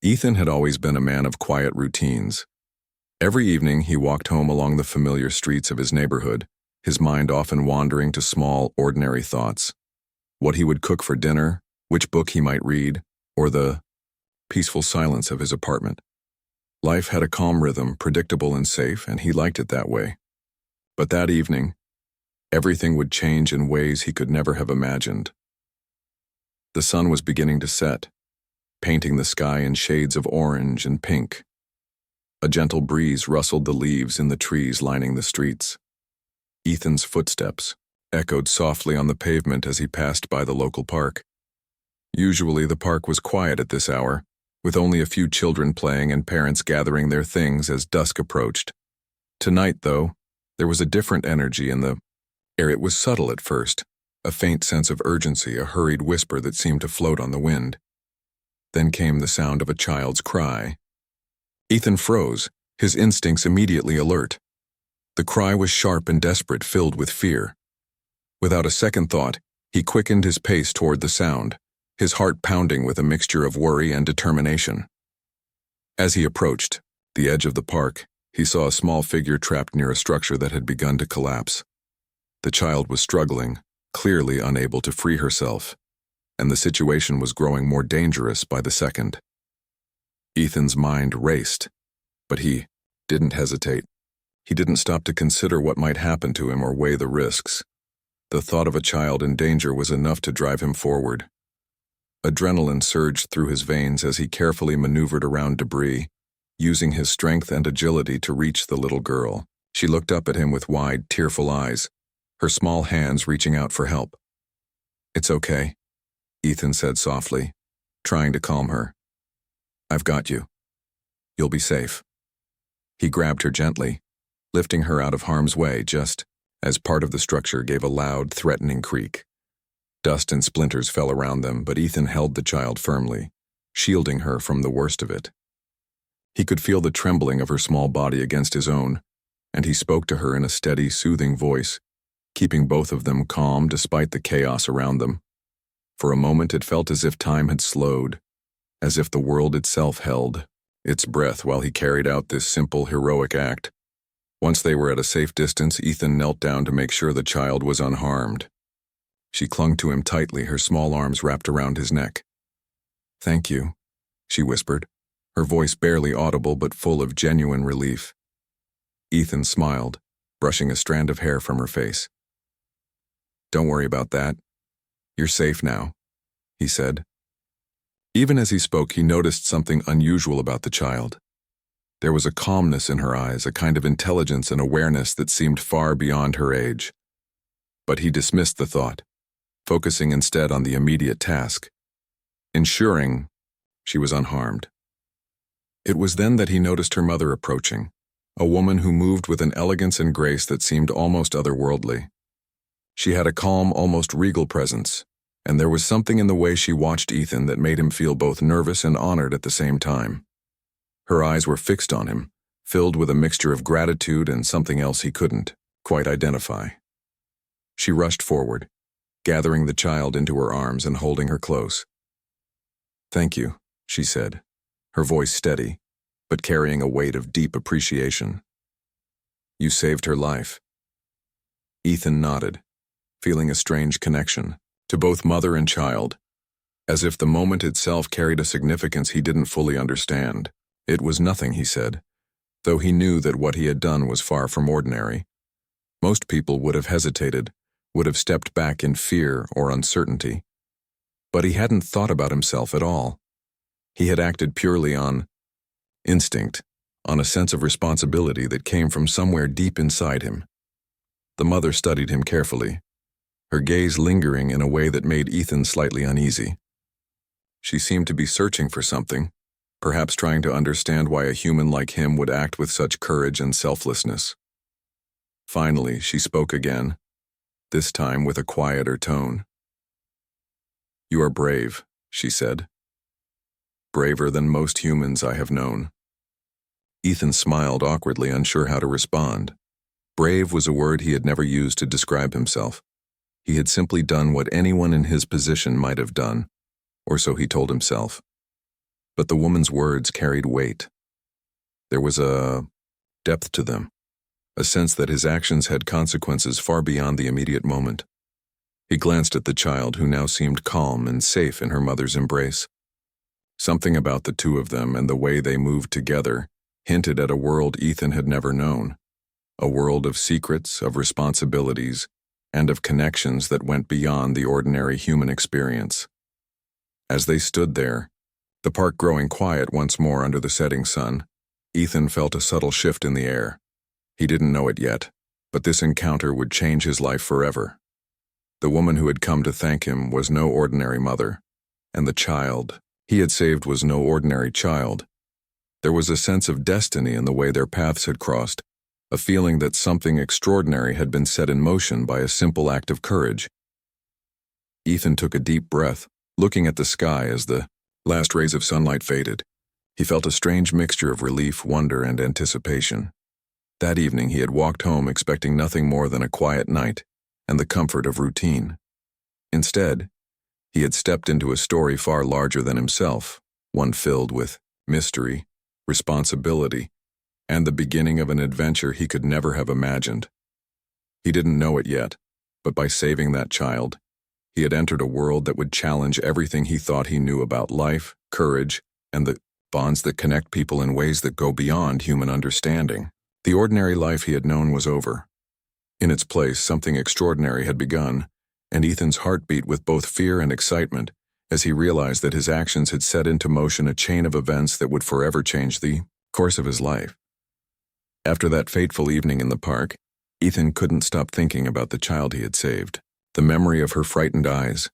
Ethan had always been a man of quiet routines. Every evening he walked home along the familiar streets of his neighborhood, his mind often wandering to small, ordinary thoughts. What he would cook for dinner, which book he might read, or the peaceful silence of his apartment. Life had a calm rhythm, predictable and safe, and he liked it that way. But that evening, everything would change in ways he could never have imagined. The sun was beginning to set, painting the sky in shades of orange and pink. A gentle breeze rustled the leaves in the trees lining the streets. Ethan's footsteps echoed softly on the pavement as he passed by the local park. Usually the park was quiet at this hour, with only a few children playing and parents gathering their things as dusk approached. Tonight, though, there was a different energy in the air. It was subtle at first, a faint sense of urgency, a hurried whisper that seemed to float on the wind. Then came the sound of a child's cry. Ethan froze, his instincts immediately alert. The cry was sharp and desperate, filled with fear. Without a second thought, he quickened his pace toward the sound, his heart pounding with a mixture of worry and determination. As he approached the edge of the park, he saw a small figure trapped near a structure that had begun to collapse. The child was struggling, clearly unable to free herself, and the situation was growing more dangerous by the second. Ethan's mind raced, but he didn't hesitate. He didn't stop to consider what might happen to him or weigh the risks. The thought of a child in danger was enough to drive him forward. Adrenaline surged through his veins as he carefully maneuvered around debris, using his strength and agility to reach the little girl. She looked up at him with wide, tearful eyes, her small hands reaching out for help. "It's okay," Ethan said softly, trying to calm her. "I've got you. You'll be safe." He grabbed her gently, lifting her out of harm's way just as part of the structure gave a loud, threatening creak. Dust and splinters fell around them, but Ethan held the child firmly, shielding her from the worst of it. He could feel the trembling of her small body against his own, and he spoke to her in a steady, soothing voice, keeping both of them calm despite the chaos around them. For a moment it felt as if time had slowed, as if the world itself held its breath while he carried out this simple, heroic act. Once they were at a safe distance, Ethan knelt down to make sure the child was unharmed. She clung to him tightly, her small arms wrapped around his neck. "Thank you," she whispered, her voice barely audible but full of genuine relief. Ethan smiled, brushing a strand of hair from her face. "Don't worry about that. You're safe now," he said. Even as he spoke, he noticed something unusual about the child. There was a calmness in her eyes, a kind of intelligence and awareness that seemed far beyond her age. But he dismissed the thought, focusing instead on the immediate task, ensuring she was unharmed. It was then that he noticed her mother approaching, a woman who moved with an elegance and grace that seemed almost otherworldly. She had a calm, almost regal presence, and there was something in the way she watched Ethan that made him feel both nervous and honored at the same time. Her eyes were fixed on him, filled with a mixture of gratitude and something else he couldn't quite identify. She rushed forward, gathering the child into her arms and holding her close. "Thank you," she said, her voice steady, but carrying a weight of deep appreciation. "You saved her life." Ethan nodded, feeling a strange connection to both mother and child, as if the moment itself carried a significance he didn't fully understand. It was nothing, he said, though he knew that what he had done was far from ordinary. Most people would have hesitated, would have stepped back in fear or uncertainty. But he hadn't thought about himself at all. He had acted purely on instinct, on a sense of responsibility that came from somewhere deep inside him. The mother studied him carefully, her gaze lingering in a way that made Ethan slightly uneasy. She seemed to be searching for something, perhaps trying to understand why a human like him would act with such courage and selflessness. Finally, she spoke again, this time with a quieter tone. "You are brave," she said. "Braver than most humans I have known." Ethan smiled awkwardly, unsure how to respond. Brave was a word he had never used to describe himself. He had simply done what anyone in his position might have done, or so he told himself. But the woman's words carried weight. There was a depth to them, a sense that his actions had consequences far beyond the immediate moment. He glanced at the child, who now seemed calm and safe in her mother's embrace. Something about the two of them and the way they moved together hinted at a world Ethan had never known, a world of secrets, of responsibilities, and of connections that went beyond the ordinary human experience. As they stood there, the park growing quiet once more under the setting sun, Ethan felt a subtle shift in the air. He didn't know it yet, but this encounter would change his life forever. The woman who had come to thank him was no ordinary mother, and the child he had saved was no ordinary child. There was a sense of destiny in the way their paths had crossed, a feeling that something extraordinary had been set in motion by a simple act of courage. Ethan took a deep breath, looking at the sky as the last rays of sunlight faded. He felt a strange mixture of relief, wonder, and anticipation. That evening he had walked home expecting nothing more than a quiet night and the comfort of routine. Instead, he had stepped into a story far larger than himself, one filled with mystery, responsibility, and the beginning of an adventure he could never have imagined. He didn't know it yet, but by saving that child, he had entered a world that would challenge everything he thought he knew about life, courage, and the bonds that connect people in ways that go beyond human understanding. The ordinary life he had known was over. In its place, something extraordinary had begun, and Ethan's heart beat with both fear and excitement as he realized that his actions had set into motion a chain of events that would forever change the course of his life. After that fateful evening in the park, Ethan couldn't stop thinking about the child he had saved. The memory of her frightened eyes,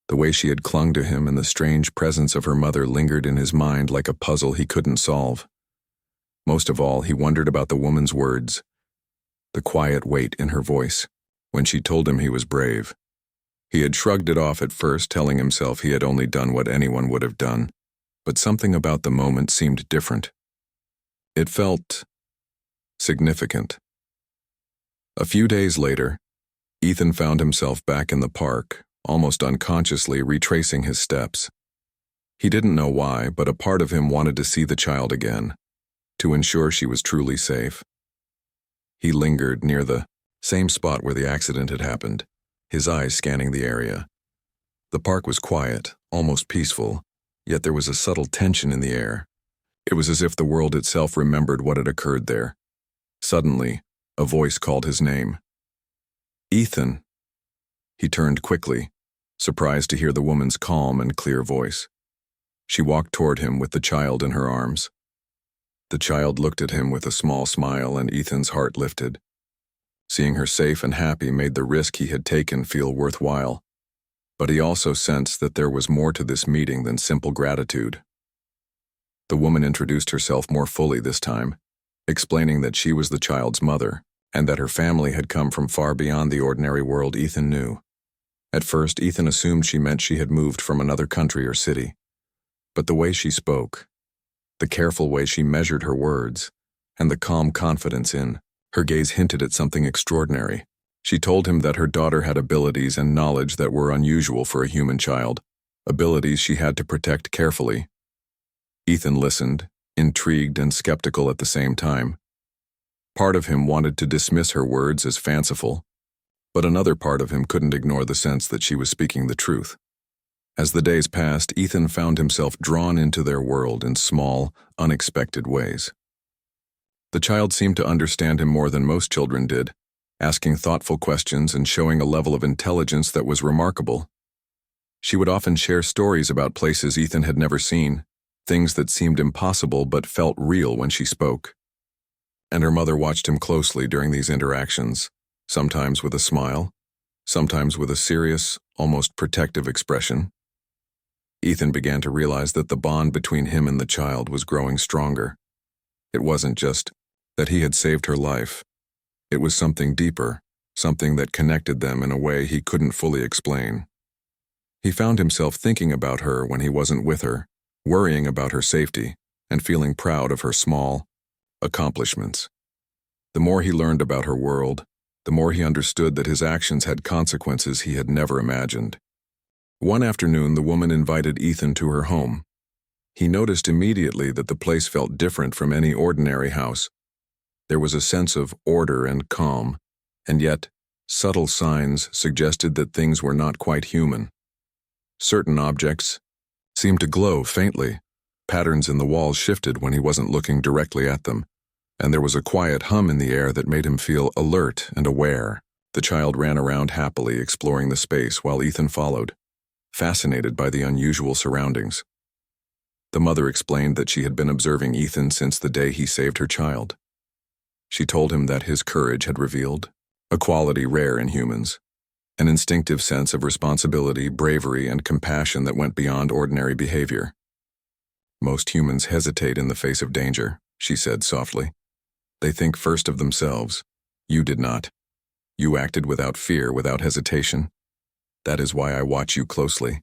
the way she had clung to him, and the strange presence of her mother lingered in his mind like a puzzle he couldn't solve. Most of all, he wondered about the woman's words, the quiet weight in her voice, when she told him he was brave. He had shrugged it off at first, telling himself he had only done what anyone would have done, but something about the moment seemed different. It felt significant. A few days later, Ethan found himself back in the park, almost unconsciously retracing his steps. He didn't know why, but a part of him wanted to see the child again, to ensure she was truly safe. He lingered near the same spot where the accident had happened, his eyes scanning the area. The park was quiet, almost peaceful, yet there was a subtle tension in the air. It was as if the world itself remembered what had occurred there. Suddenly, a voice called his name. "Ethan." He turned quickly, surprised to hear the woman's calm and clear voice. She walked toward him with the child in her arms. The child looked at him with a small smile, and Ethan's heart lifted. Seeing her safe and happy made the risk he had taken feel worthwhile. But he also sensed that there was more to this meeting than simple gratitude. The woman introduced herself more fully this time, explaining that she was the child's mother, and that her family had come from far beyond the ordinary world Ethan knew. At first, Ethan assumed she meant she had moved from another country or city. But the way she spoke, the careful way she measured her words, and the calm confidence in her gaze hinted at something extraordinary. She told him that her daughter had abilities and knowledge that were unusual for a human child, abilities she had to protect carefully. Ethan listened, intrigued and skeptical at the same time. Part of him wanted to dismiss her words as fanciful, but another part of him couldn't ignore the sense that she was speaking the truth. As the days passed, Ethan found himself drawn into their world in small, unexpected ways. The child seemed to understand him more than most children did, asking thoughtful questions and showing a level of intelligence that was remarkable. She would often share stories about places Ethan had never seen, things that seemed impossible but felt real when she spoke. And her mother watched him closely during these interactions, sometimes with a smile, sometimes with a serious, almost protective expression. Ethan began to realize that the bond between him and the child was growing stronger. It wasn't just that he had saved her life. It was something deeper, something that connected them in a way he couldn't fully explain. He found himself thinking about her when he wasn't with her, worrying about her safety, and feeling proud of her small accomplishments. The more he learned about her world, the more he understood that his actions had consequences he had never imagined. One afternoon, the woman invited Ethan to her home. He noticed immediately that the place felt different from any ordinary house. There was a sense of order and calm, and yet subtle signs suggested that things were not quite human. Certain objects seemed to glow faintly. Patterns in the walls shifted when he wasn't looking directly at them, and there was a quiet hum in the air that made him feel alert and aware. The child ran around happily, exploring the space while Ethan followed, fascinated by the unusual surroundings. The mother explained that she had been observing Ethan since the day he saved her child. She told him that his courage had revealed a quality rare in humans, an instinctive sense of responsibility, bravery, and compassion that went beyond ordinary behavior. "Most humans hesitate in the face of danger," she said softly. "They think first of themselves. You did not. You acted without fear, without hesitation. That is why I watch you closely."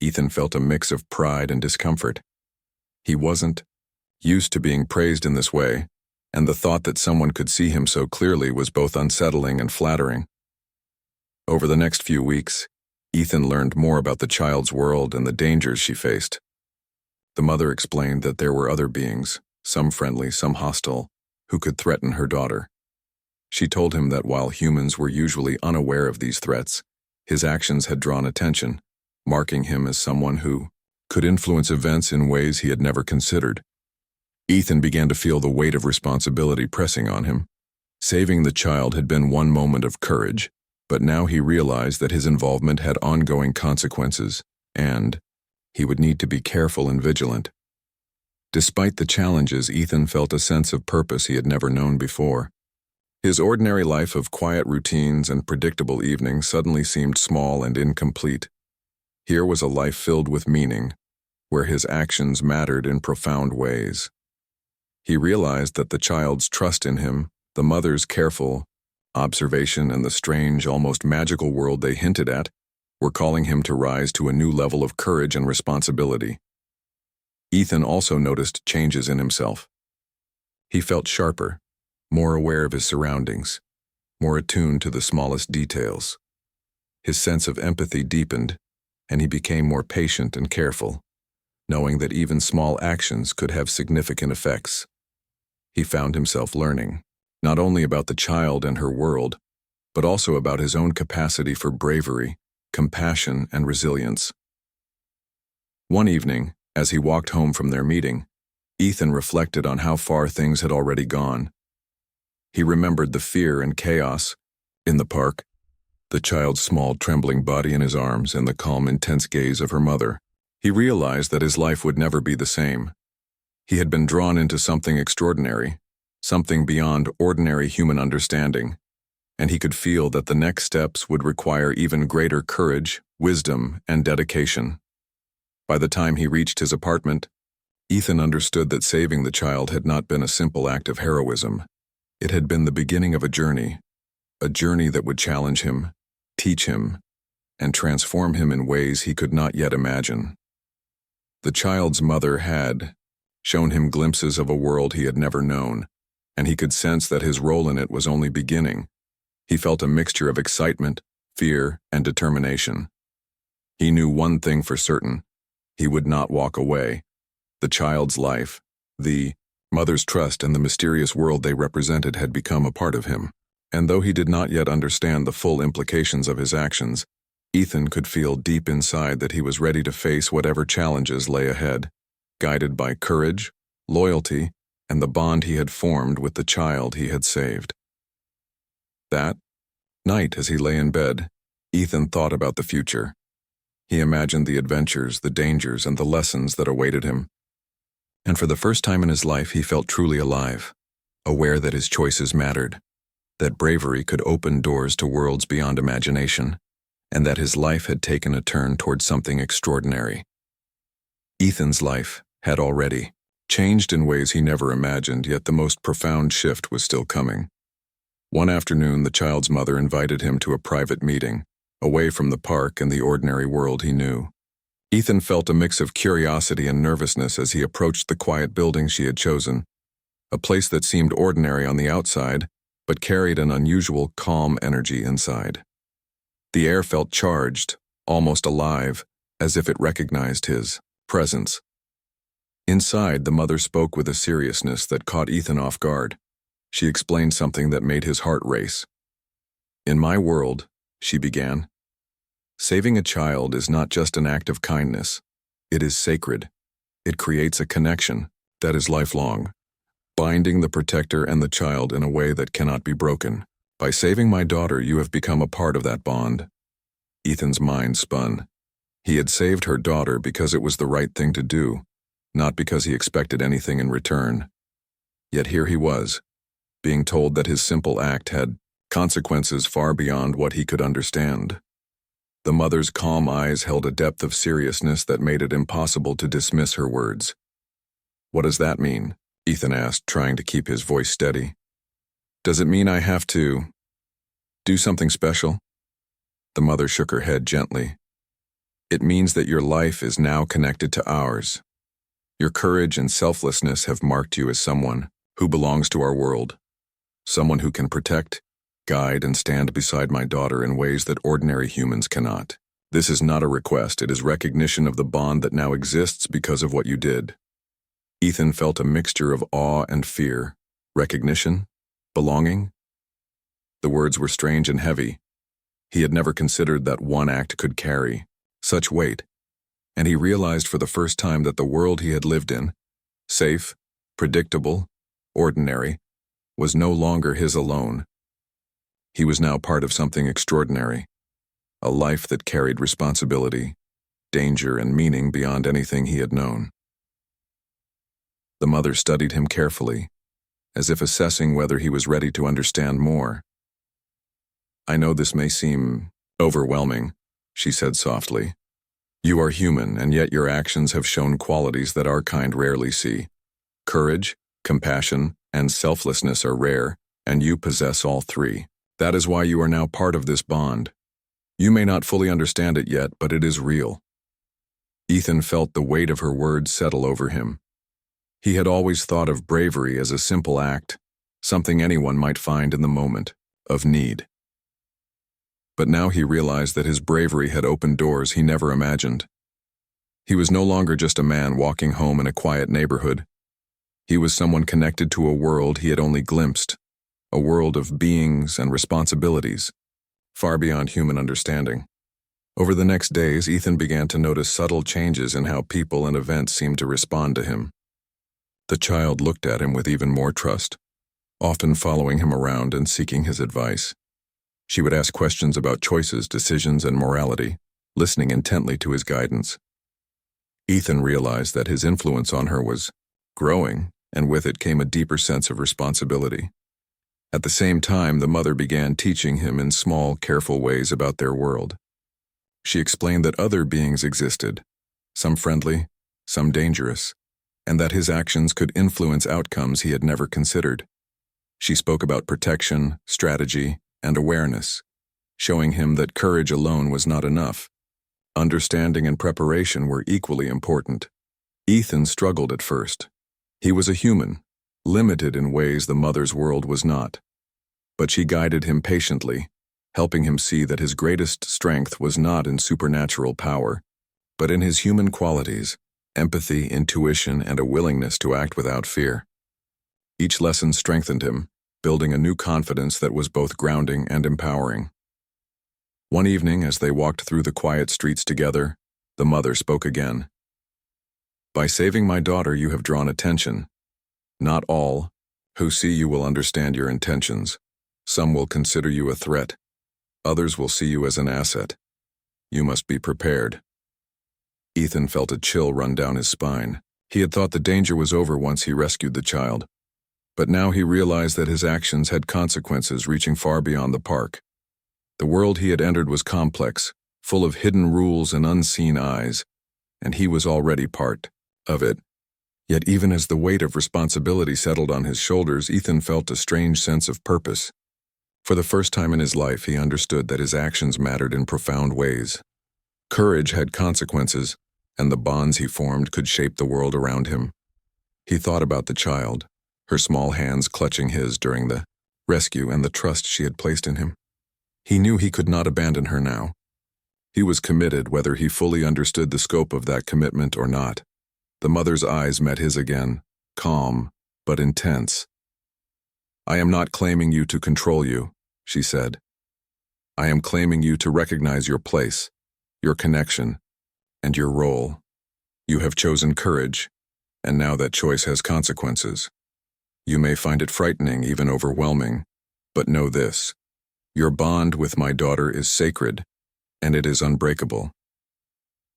Ethan felt a mix of pride and discomfort. He wasn't used to being praised in this way, and the thought that someone could see him so clearly was both unsettling and flattering. Over the next few weeks, Ethan learned more about the child's world and the dangers she faced. The mother explained that there were other beings, some friendly, some hostile, who could threaten her daughter. She told him that while humans were usually unaware of these threats, his actions had drawn attention, marking him as someone who could influence events in ways he had never considered. Ethan began to feel the weight of responsibility pressing on him. Saving the child had been one moment of courage, but now he realized that his involvement had ongoing consequences, and he would need to be careful and vigilant. Despite the challenges, Ethan felt a sense of purpose he had never known before. His ordinary life of quiet routines and predictable evenings suddenly seemed small and incomplete. Here was a life filled with meaning, where his actions mattered in profound ways. He realized that the child's trust in him, the mother's careful observation, and the strange, almost magical world they hinted at were calling him to rise to a new level of courage and responsibility. Ethan also noticed changes in himself. He felt sharper, more aware of his surroundings, more attuned to the smallest details. His sense of empathy deepened, and he became more patient and careful, knowing that even small actions could have significant effects. He found himself learning, not only about the child and her world, but also about his own capacity for bravery, compassion, and resilience. One evening, as he walked home from their meeting, Ethan reflected on how far things had already gone. He remembered the fear and chaos in the park, the child's small, trembling body in his arms, and the calm, intense gaze of her mother. He realized that his life would never be the same. He had been drawn into something extraordinary, something beyond ordinary human understanding, and he could feel that the next steps would require even greater courage, wisdom, and dedication. By the time he reached his apartment, Ethan understood that saving the child had not been a simple act of heroism. It had been the beginning of a journey that would challenge him, teach him, and transform him in ways he could not yet imagine. The child's mother had shown him glimpses of a world he had never known, and he could sense that his role in it was only beginning. He felt a mixture of excitement, fear, and determination. He knew one thing for certain: he would not walk away. The child's life, the mother's trust, and the mysterious world they represented had become a part of him. And though he did not yet understand the full implications of his actions, Ethan could feel deep inside that he was ready to face whatever challenges lay ahead, guided by courage, loyalty, and the bond he had formed with the child he had saved. That night, as he lay in bed, Ethan thought about the future. He imagined the adventures, the dangers, and the lessons that awaited him. And for the first time in his life, he felt truly alive, aware that his choices mattered, that bravery could open doors to worlds beyond imagination, and that his life had taken a turn towards something extraordinary. Ethan's life had already changed in ways he never imagined, yet the most profound shift was still coming. One afternoon, the child's mother invited him to a private meeting, away from the park and the ordinary world he knew. Ethan felt a mix of curiosity and nervousness as he approached the quiet building she had chosen, a place that seemed ordinary on the outside, but carried an unusual, calm energy inside. The air felt charged, almost alive, as if it recognized his presence. Inside, the mother spoke with a seriousness that caught Ethan off guard. She explained something that made his heart race. "In my world," she began, "saving a child is not just an act of kindness. It is sacred. It creates a connection that is lifelong, binding the protector and the child in a way that cannot be broken. By saving my daughter, you have become a part of that bond." Ethan's mind spun. He had saved her daughter because it was the right thing to do, not because he expected anything in return. Yet here he was, being told that his simple act had consequences far beyond what he could understand. The mother's calm eyes held a depth of seriousness that made it impossible to dismiss her words. "What does that mean?" Ethan asked, trying to keep his voice steady. "Does it mean I have to do something special?" The mother shook her head gently. "It means that your life is now connected to ours. Your courage and selflessness have marked you as someone who belongs to our world, someone who can protect, guide, and stand beside my daughter in ways that ordinary humans cannot. This is not a request, it is recognition of the bond that now exists because of what you did." Ethan felt a mixture of awe and fear. Recognition? Belonging? The words were strange and heavy. He had never considered that one act could carry such weight, and he realized for the first time that the world he had lived in, safe, predictable, ordinary, was no longer his alone. He was now part of something extraordinary, a life that carried responsibility, danger, and meaning beyond anything he had known. The mother studied him carefully, as if assessing whether he was ready to understand more. "I know this may seem overwhelming," she said softly. "You are human, and yet your actions have shown qualities that our kind rarely see. Courage, compassion, and selflessness are rare, and you possess all three. That is why you are now part of this bond. You may not fully understand it yet, but it is real." Ethan felt the weight of her words settle over him. He had always thought of bravery as a simple act, something anyone might find in the moment of need. But now he realized that his bravery had opened doors he never imagined. He was no longer just a man walking home in a quiet neighborhood. He was someone connected to a world he had only glimpsed, a world of beings and responsibilities, far beyond human understanding. Over the next days, Ethan began to notice subtle changes in how people and events seemed to respond to him. The child looked at him with even more trust, often following him around and seeking his advice. She would ask questions about choices, decisions, and morality, listening intently to his guidance. Ethan realized that his influence on her was growing, and with it came a deeper sense of responsibility. At the same time, the mother began teaching him in small, careful ways about their world. She explained that other beings existed, some friendly, some dangerous, and that his actions could influence outcomes he had never considered. She spoke about protection, strategy, and awareness, showing him that courage alone was not enough. Understanding and preparation were equally important. Ethan struggled at first. He was a human, limited in ways the mother's world was not. But she guided him patiently, helping him see that his greatest strength was not in supernatural power, but in his human qualities, empathy, intuition, and a willingness to act without fear. Each lesson strengthened him, building a new confidence that was both grounding and empowering. One evening, as they walked through the quiet streets together, the mother spoke again. "By saving my daughter, you have drawn attention. Not all who see you will understand your intentions. Some will consider you a threat. Others will see you as an asset. You must be prepared." Ethan felt a chill run down his spine. He had thought the danger was over once he rescued the child. But now he realized that his actions had consequences reaching far beyond the park. The world he had entered was complex, full of hidden rules and unseen eyes, and he was already part of it. Yet even as the weight of responsibility settled on his shoulders, Ethan felt a strange sense of purpose. For the first time in his life, he understood that his actions mattered in profound ways. Courage had consequences, and the bonds he formed could shape the world around him. He thought about the child, her small hands clutching his during the rescue, and the trust she had placed in him. He knew he could not abandon her now. He was committed whether he fully understood the scope of that commitment or not. The mother's eyes met his again, calm, but intense. "I am not claiming you to control you," she said. "I am claiming you to recognize your place, your connection, and your role. You have chosen courage, and now that choice has consequences. You may find it frightening, even overwhelming, but know this: your bond with my daughter is sacred, and it is unbreakable.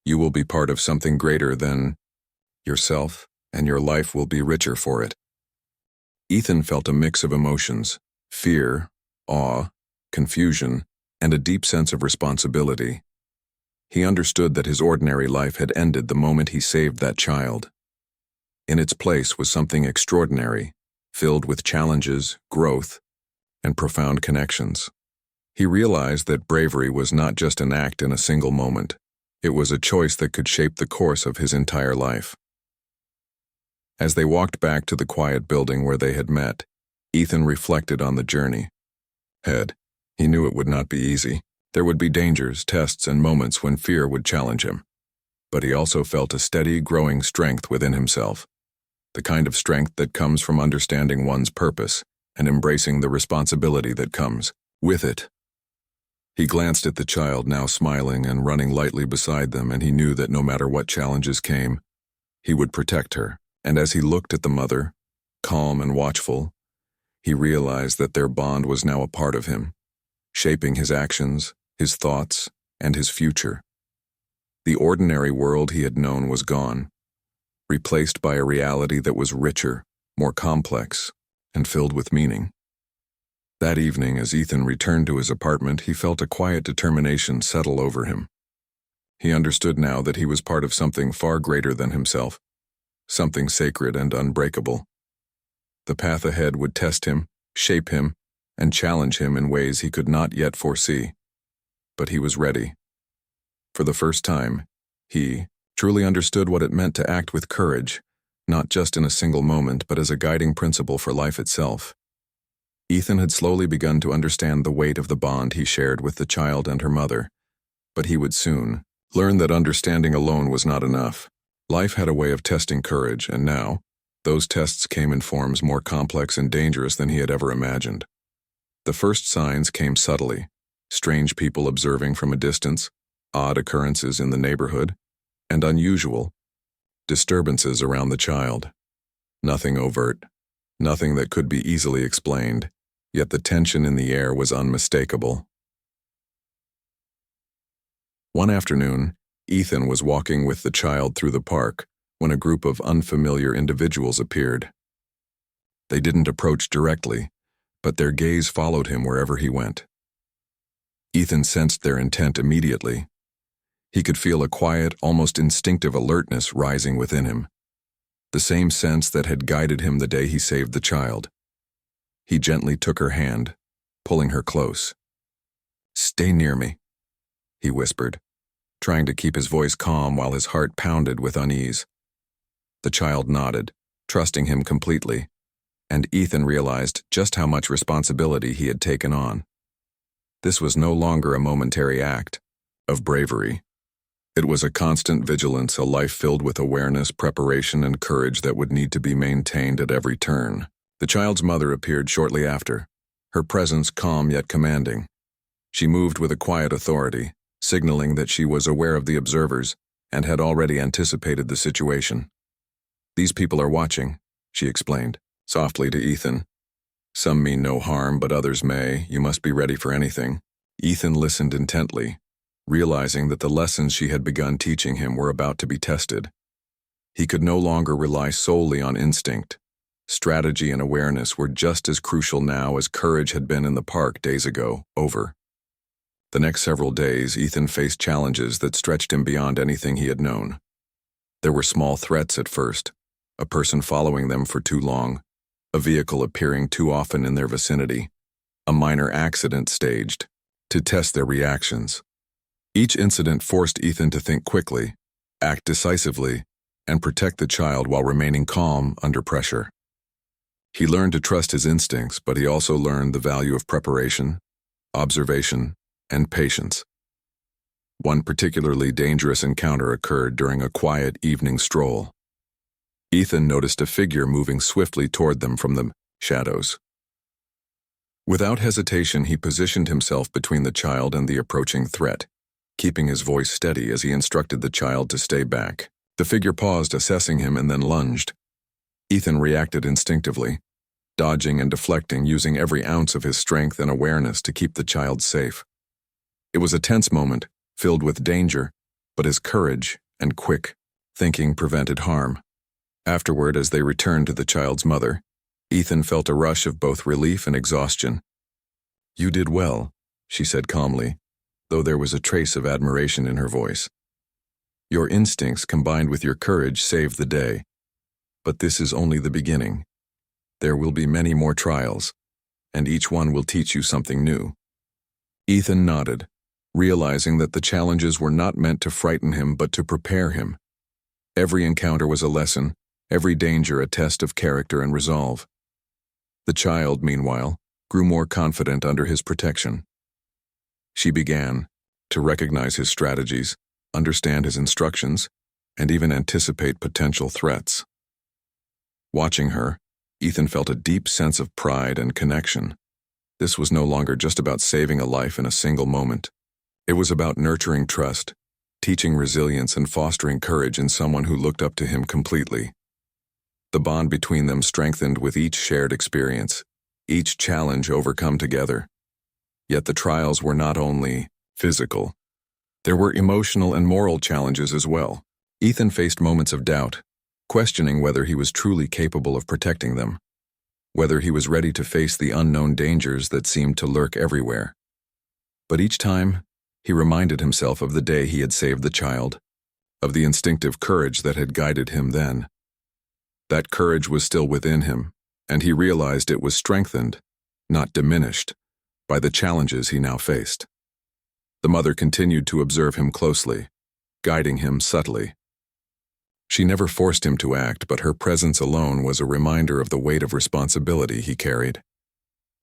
You will be part of something greater than yourself, and your life will be richer for it." Ethan felt a mix of emotions: fear, awe, confusion, and a deep sense of responsibility. He understood that his ordinary life had ended the moment he saved that child. In its place was something extraordinary, filled with challenges, growth, and profound connections. He realized that bravery was not just an act in a single moment. It was a choice that could shape the course of his entire life. As they walked back to the quiet building where they had met, Ethan reflected on the journey. He knew it would not be easy. There would be dangers, tests, and moments when fear would challenge him. But he also felt a steady, growing strength within himself. The kind of strength that comes from understanding one's purpose and embracing the responsibility that comes with it. He glanced at the child, now smiling and running lightly beside them, and he knew that no matter what challenges came, he would protect her. And as he looked at the mother, calm and watchful, he realized that their bond was now a part of him, shaping his actions, his thoughts, and his future. The ordinary world he had known was gone, replaced by a reality that was richer, more complex, and filled with meaning. That evening, as Ethan returned to his apartment, he felt a quiet determination settle over him. He understood now that he was part of something far greater than himself, something sacred and unbreakable. The path ahead would test him, shape him, and challenge him in ways he could not yet foresee. But he was ready. For the first time, he truly understood what it meant to act with courage, not just in a single moment, but as a guiding principle for life itself. Ethan had slowly begun to understand the weight of the bond he shared with the child and her mother, but he would soon learn that understanding alone was not enough. Life had a way of testing courage, and now, those tests came in forms more complex and dangerous than he had ever imagined. The first signs came subtly: strange people observing from a distance, odd occurrences in the neighborhood, and unusual disturbances around the child. Nothing overt, nothing that could be easily explained, yet the tension in the air was unmistakable. One afternoon, Ethan was walking with the child through the park when a group of unfamiliar individuals appeared. They didn't approach directly, but their gaze followed him wherever he went. Ethan sensed their intent immediately. He could feel a quiet, almost instinctive alertness rising within him, the same sense that had guided him the day he saved the child. He gently took her hand, pulling her close. "Stay near me," he whispered, trying to keep his voice calm while his heart pounded with unease. The child nodded, trusting him completely, and Ethan realized just how much responsibility he had taken on. This was no longer a momentary act of bravery. It was a constant vigilance, a life filled with awareness, preparation, and courage that would need to be maintained at every turn. The child's mother appeared shortly after, her presence calm yet commanding. She moved with a quiet authority, signaling that she was aware of the observers and had already anticipated the situation. "These people are watching," she explained, softly to Ethan. "Some mean no harm, but others may. You must be ready for anything." Ethan listened intently, realizing that the lessons she had begun teaching him were about to be tested. He could no longer rely solely on instinct. Strategy and awareness were just as crucial now as courage had been in the park days ago. The next several days, Ethan faced challenges that stretched him beyond anything he had known. There were small threats at first: a person following them for too long, a vehicle appearing too often in their vicinity, a minor accident staged to test their reactions. Each incident forced Ethan to think quickly, act decisively, and protect the child while remaining calm under pressure. He learned to trust his instincts, but he also learned the value of preparation, observation, and patience. One particularly dangerous encounter occurred during a quiet evening stroll. Ethan noticed a figure moving swiftly toward them from the shadows. Without hesitation, he positioned himself between the child and the approaching threat, keeping his voice steady as he instructed the child to stay back. The figure paused, assessing him, and then lunged. Ethan reacted instinctively, dodging and deflecting, using every ounce of his strength and awareness to keep the child safe. It was a tense moment, filled with danger, but his courage and quick thinking prevented harm. Afterward, as they returned to the child's mother, Ethan felt a rush of both relief and exhaustion. "You did well," she said calmly, though there was a trace of admiration in her voice. "Your instincts combined with your courage saved the day. But this is only the beginning. There will be many more trials, and each one will teach you something new." Ethan nodded, realizing that the challenges were not meant to frighten him but to prepare him. Every encounter was a lesson, every danger a test of character and resolve. The child, meanwhile, grew more confident under his protection. She began to recognize his strategies, understand his instructions, and even anticipate potential threats. Watching her, Ethan felt a deep sense of pride and connection. This was no longer just about saving a life in a single moment. It was about nurturing trust, teaching resilience, and fostering courage in someone who looked up to him completely. The bond between them strengthened with each shared experience, each challenge overcome together. Yet the trials were not only physical. There were emotional and moral challenges as well. Ethan faced moments of doubt, questioning whether he was truly capable of protecting them, whether he was ready to face the unknown dangers that seemed to lurk everywhere. But each time, he reminded himself of the day he had saved the child, of the instinctive courage that had guided him then. That courage was still within him, and he realized it was strengthened, not diminished, by the challenges he now faced. The mother continued to observe him closely, guiding him subtly. She never forced him to act, but her presence alone was a reminder of the weight of responsibility he carried.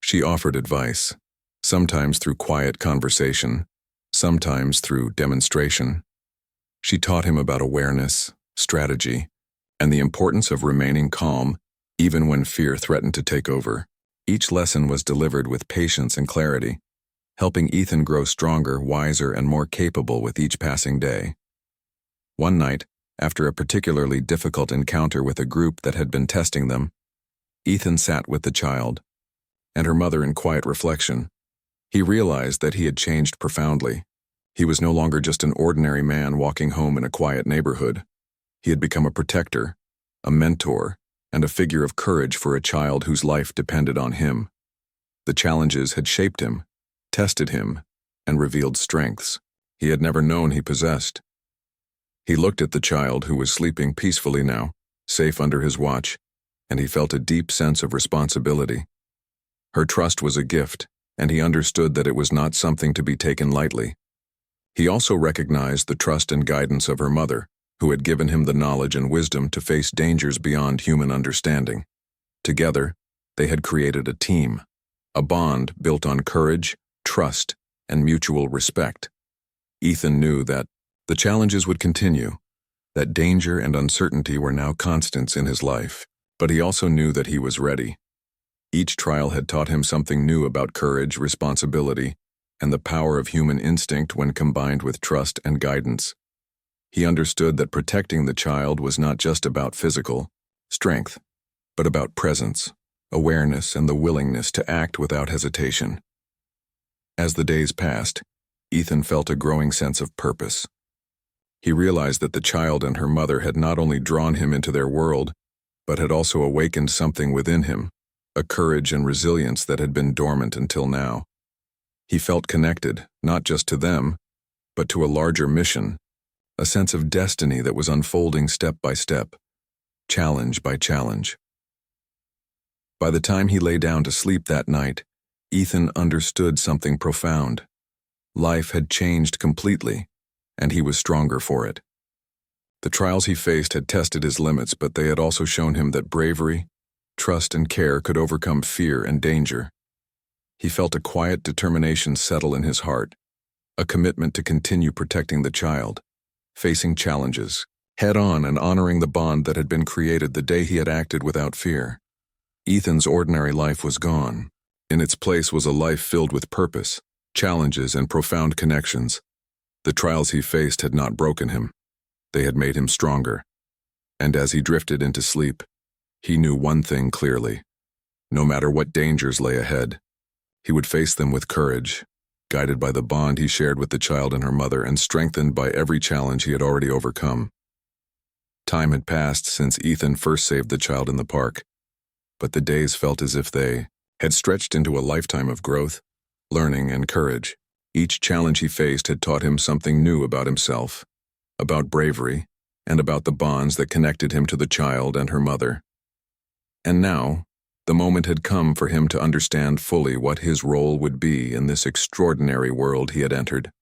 She offered advice, sometimes through quiet conversation, sometimes through demonstration. She taught him about awareness, strategy, and the importance of remaining calm even when fear threatened to take over. Each lesson was delivered with patience and clarity, helping Ethan grow stronger, wiser, and more capable with each passing day. One night, after a particularly difficult encounter with a group that had been testing them, Ethan sat with the child and her mother in quiet reflection. He realized that he had changed profoundly. He was no longer just an ordinary man walking home in a quiet neighborhood. He had become a protector, a mentor, and a figure of courage for a child whose life depended on him. The challenges had shaped him, tested him, and revealed strengths he had never known he possessed. He looked at the child, who was sleeping peacefully now, safe under his watch, and he felt a deep sense of responsibility. Her trust was a gift, and he understood that it was not something to be taken lightly. He also recognized the trust and guidance of her mother, who had given him the knowledge and wisdom to face dangers beyond human understanding. Together, they had created a team, a bond built on courage, trust, and mutual respect. Ethan knew that the challenges would continue, that danger and uncertainty were now constants in his life, but he also knew that he was ready. Each trial had taught him something new about courage, responsibility, and the power of human instinct when combined with trust and guidance. He understood that protecting the child was not just about physical strength, but about presence, awareness, and the willingness to act without hesitation. As the days passed, Ethan felt a growing sense of purpose. He realized that the child and her mother had not only drawn him into their world, but had also awakened something within him, a courage and resilience that had been dormant until now. He felt connected, not just to them, but to a larger mission, a sense of destiny that was unfolding step by step, challenge by challenge. By the time he lay down to sleep that night, Ethan understood something profound. Life had changed completely, and he was stronger for it. The trials he faced had tested his limits, but they had also shown him that bravery, trust, and care could overcome fear and danger. He felt a quiet determination settle in his heart, a commitment to continue protecting the child, facing challenges head-on and honoring the bond that had been created the day he had acted without fear. Ethan's ordinary life was gone. In its place was a life filled with purpose, challenges, and profound connections. The trials he faced had not broken him. They had made him stronger. And as he drifted into sleep, he knew one thing clearly. No matter what dangers lay ahead, he would face them with courage, guided by the bond he shared with the child and her mother and strengthened by every challenge he had already overcome. Time had passed since Ethan first saved the child in the park, but the days felt as if they had stretched into a lifetime of growth, learning, and courage. Each challenge he faced had taught him something new about himself, about bravery, and about the bonds that connected him to the child and her mother. And now, the moment had come for him to understand fully what his role would be in this extraordinary world he had entered.